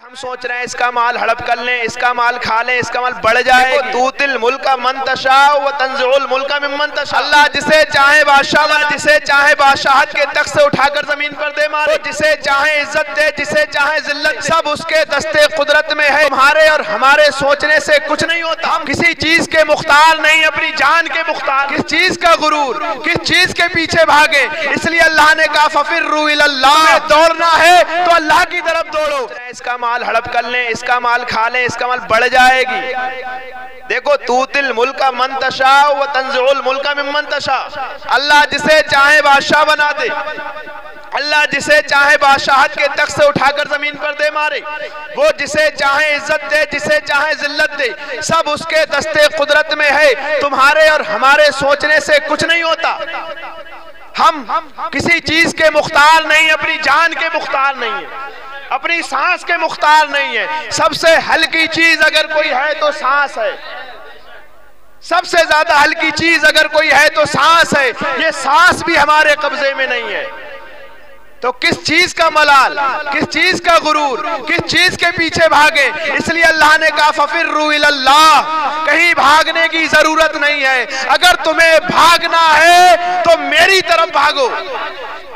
ہم سوچ رہے ہیں اس کا مال ہڑپ کر لیں، اس کا مال کھا لیں، اس کا مال بڑھ جائے. توتی الملک من تشاء وتنزع الملک ممن تشاء. اللہ جسے چاہے بادشاہ بنا، جسے چاہے بادشاہت کے تخت سے اٹھا کر زمین پر دے مارے، جسے چاہے عزت دے، جسے چاہے ذلت، سب اس کے دستے قدرت میں ہے. تمہارے اور ہمارے سوچنے سے کچھ نہیں ہوتا. ہم کسی چیز کے مختار نہیں، اپنی جان کے مختار. کس چیز کا غرور، کس چیز کے پیچھے بھاگے. اس لیے اللہ نے کہا ففروا الی اللہ. دوڑنا ہے تو اللہ کی طرف دوڑو. اس کا مال ہڑپ کر لیں، اس کا مال کھا لیں، اس کا مال بڑھ جائے گی. دیکھو توتی الملک من تشاء وتنزع الملک ممن تشاء. اللہ جسے چاہے بادشاہ بنا دے، اللہ جسے چاہے بادشاہت کے تخت سے اٹھا کر زمین پر دے مارے. وہ جسے چاہے عزت دے، جسے چاہے ذلت دے، سب اس کے دستے قدرت میں ہے. تمہارے اور ہمارے سوچنے سے کچھ نہیں ہوتا. ہم کسی چیز کے مختار نہیں، اپنی جان کے مختار نہیں ہیں، اپنی سانس کے مختار نہیں ہے. سب سے ہلکی چیز اگر کوئی ہے تو سانس ہے. سب سے زیادہ ہلکی چیز اگر کوئی ہے تو سانس ہے. یہ سانس بھی ہمارے قبضے میں نہیں ہے. تو کس چیز کا ملال، کس چیز کا غرور، کس چیز کے پیچھے بھاگے. اس لیے اللہ نے کہا ففروا الی اللہ. کہیں بھاگنے کی ضرورت نہیں ہے. اگر تمہیں بھاگنا ہے تو میری طرف بھاگو.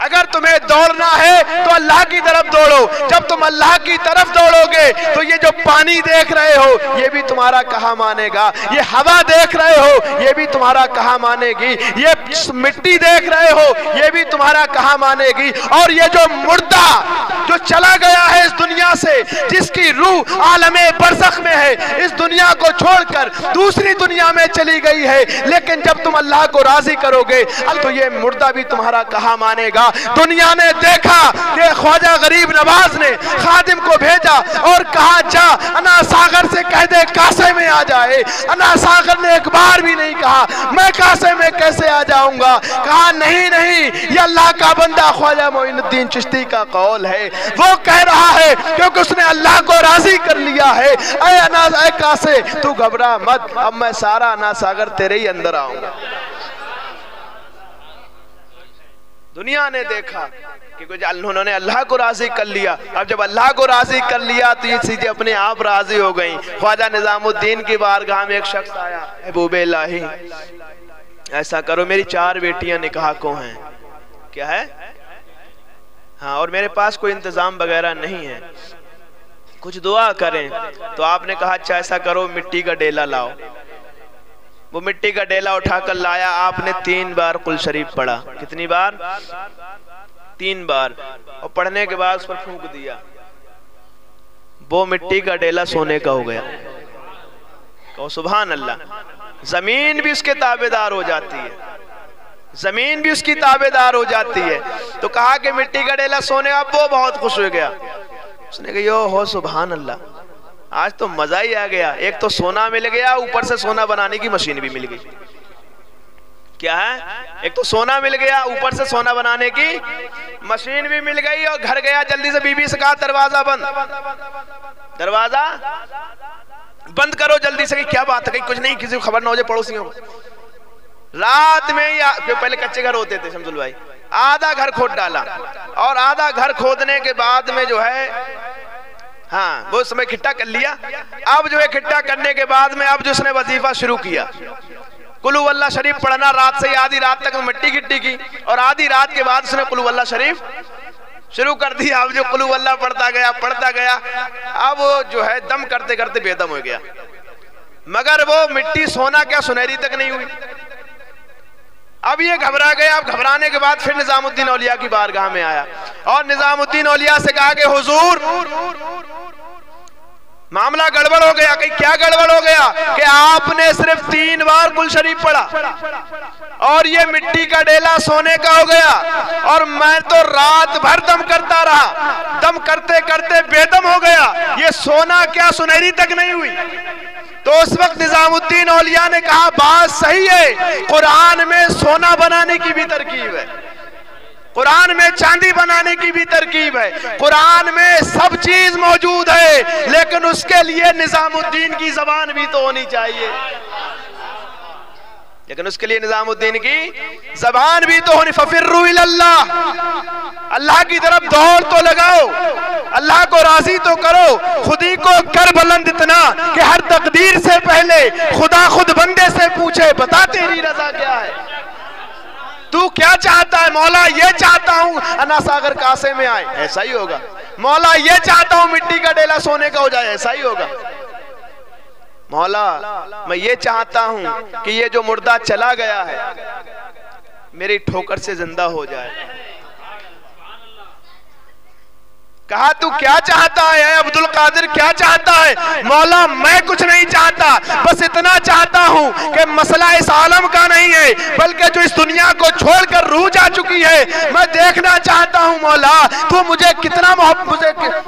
اگر تمہیں دوڑنا ہے تو اللہ کی طرف دوڑو. جب تم اللہ کی طرف دوڑو گے تو یہ جو پانی دیکھ رہے ہو یہ بھی تمہارا کہا مانے گا. یہ ہوا دیکھ رہے ہو یہ بھی تمہارا کہا مانے گی. یہ مٹی دیکھ رہے ہو یہ بھی تمہارا کہا مانے گی. اور یہ جو مردہ جو چلا گیا ہے اس دنیا سے، جس کی روح عالم برزخ میں ہے، اس دنیا کو چھوڑ کر دوسری دنیا میں چلی گئی ہے، لیکن جب تم اللہ کو راضی کرو گے تو یہ مردہ بھی تمہارا کہا مانے گا. دنیا نے دیکھا کہ خواجہ غریب نواز نے خادم کو بھیجا اور کہا جا انا ساغر سے کہہ دے کاسے میں آ جائے. انا ساغر نے ایک بار بھی نہیں کہا میں کاسے میں کیسے آ جاؤں گا. کہا نہیں یہ اللہ کا بندہ خواجہ معین الدین چشتی کا قول ہے. وہ کہہ رہا ہے کیونکہ اس نے اللہ کو راضی کر لیا ہے. اے کاسے تو گھبرا مت، اب میں سارا انا ساغر تیرے ہی اندر آؤں گا. دنیا نے دیکھا کہ انہوں نے اللہ کو راضی کر لیا. اب جب اللہ کو راضی کر لیا تو یہ چیزیں اپنے آپ راضی ہو گئیں. خواجہ نظام الدین کی بارگاہ میں ایک شخص آیا، محبوب الہی ایسا کرو میری 4 بیٹیاں نکاح کو ہیں. کیا ہے؟ ہاں، اور میرے پاس کوئی انتظام وغیرہ نہیں ہے، کچھ دعا کریں. تو آپ نے کہا اچھا ایسا کرو مٹی کا ڈیلا لاؤ. وہ مٹی کا ڈیلا اٹھا کر لایا. آپ نے 3 بار قل شریف پڑھا. کتنی بار؟ 3 بار. اور پڑھنے کے بعد اس پر پھونک دیا. وہ مٹی کا ڈیلا سونے کا ہو گیا. کہو سبحان اللہ. زمین بھی اس کے تابعدار ہو جاتی ہے، زمین بھی اس کی تابعدار ہو جاتی ہے. تو کہا کہ مٹی کا ڈیلا سونے کا. وہ بہت خوش ہو گیا. اس نے کہا یو ہو سبحان اللہ، آج تو مزہ ہی آ گیا. ایک تو سونا مل گیا، اوپر سے سونا بنانے کی مشین بھی مل گئی. کیا ہے؟ ایک تو سونا مل گیا، اوپر سے سونا بنانے کی مشین بھی مل گئی. اور گھر گیا جلدی سے بی بی سے کہا دروازہ بند، دروازہ بند کرو جلدی سے. کیا بات ہے؟ کچھ نہیں، کسی کو خبر نہ ہو جائے پڑوسیوں کو. رات میں پہلے کچے گھر ہوتے تھے شمس بھائی، آدھا گھر کھود ڈالا. اور آدھا گھر کھودنے کے بعد میں جو ہے ہاں وہ اس میں اکٹھا کر لیا. اب جو ہے اکٹھا کرنے کے بعد میں اب جو اس نے وظیفہ شروع کیا، قل هو اللہ شریف پڑھنا. رات سے آدھی رات تک مٹی گٹی کی، اور آدھی رات کے بعد اس نے قل هو اللہ شریف شروع کر دیا. اب جو قل هو اللہ پڑھتا گیا اب وہ جو ہے دم کرتے کرتے بے دم ہو گیا. مگر وہ مٹی سونا کیا سنہری تک نہیں ہوئی. اب یہ گھبرا گیا. اب گھبرانے کے بعد پھر نظام الدین اولیاء کی بارگاہ میں آیا اور نظام الدین اولیاء سے کہا کہ حضور معاملہ گڑبڑ ہو گیا. کہ کیا گڑبڑ ہو گیا؟ کہ آپ نے صرف 3 بار قل شریف پڑھا اور یہ مٹی کا ڈیلا سونے کا ہو گیا، اور میں تو رات بھر دم کرتا رہا، دم کرتے کرتے بے دم ہو گیا. یہ سونا کیا سنہری تک نہیں ہوئی. تو اس وقت نظام الدین اولیاء نے کہا بات صحیح ہے، قرآن میں سونا بنانے کی بھی ترکیب ہے، قرآن میں چاندی بنانے کی بھی ترکیب ہے، قرآن میں سب چیز موجود ہے، لیکن اس کے لیے نظام الدین کی زبان بھی تو ہونی چاہیے. لیکن اس کے لیے نظام الدین کی زبان بھی تو ہونی. ففروا الی اللہ. اللہ کی طرف دوڑ تو لگاؤ، اللہ کو راضی تو کرو. کہ ہر تقدیر سے پہلے خدا خود بندے سے پوچھے بتا تیری رضا کیا ہے، تو کیا چاہتا ہے؟ مولا یہ چاہتا ہوں انا ساگر کاسے میں آئے، ایسا ہی ہوگا۔ مولا یہ چاہتا ہوں مٹی کا ڈیلا سونے کا ہو جائے، ایسا ہی ہوگا۔ مولا میں یہ چاہتا ہوں کہ یہ جو مردہ چلا گیا ہے میری ٹھوکر سے زندہ ہو جائے۔ کہا تو کیا چاہتا ہے اے عبدالقادر، کیا چاہتا ہے؟ مولا میں کچھ نہیں چاہتا، بس اتنا چاہتا ہوں کہ مسئلہ اس عالم کا نہیں ہے بلکہ جو اس دنیا کو چھوڑ کر روح جا چکی ہے میں دیکھنا چاہتا ہوں۔ مولا تو مجھے کتنا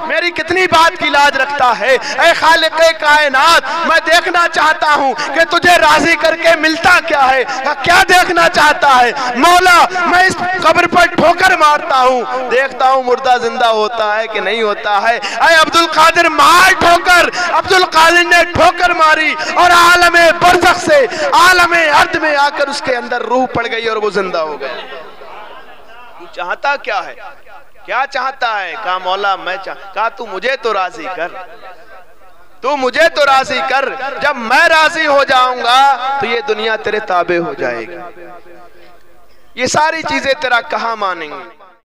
میری کتنی بات کی لاج رکھتا ہے، اے خالق کائنات میں دیکھنا چاہتا ہوں کہ تجھے راضی کر کے ملتا کیا ہے، کیا دیکھنا چاہتا ہے؟ مولا میں اس قبر پر ٹھوکر مارتا ہوں، دیکھتا ہوں مردہ زندہ ہوتا ہے کہ نہیں ہوتا ہے۔ اے عبدالقادر مار ٹھوکر۔ عبدالقادر نے ٹھوکر ماری اور عالم برزخ سے عالم ارض میں آ کر اس کے اندر روح پڑ گئی اور وہ زندہ ہو گیا۔ تو چاہتا کیا ہے؟ کیا چاہتا ہے؟ کہا مولا میں کہا تو مجھے تو راضی کر، تو مجھے تو راضی کر، جب میں راضی ہو جاؤں گا تو یہ دنیا تیرے تابع ہو جائے گی، یہ ساری چیزیں تیرا کہاں مانیں گی۔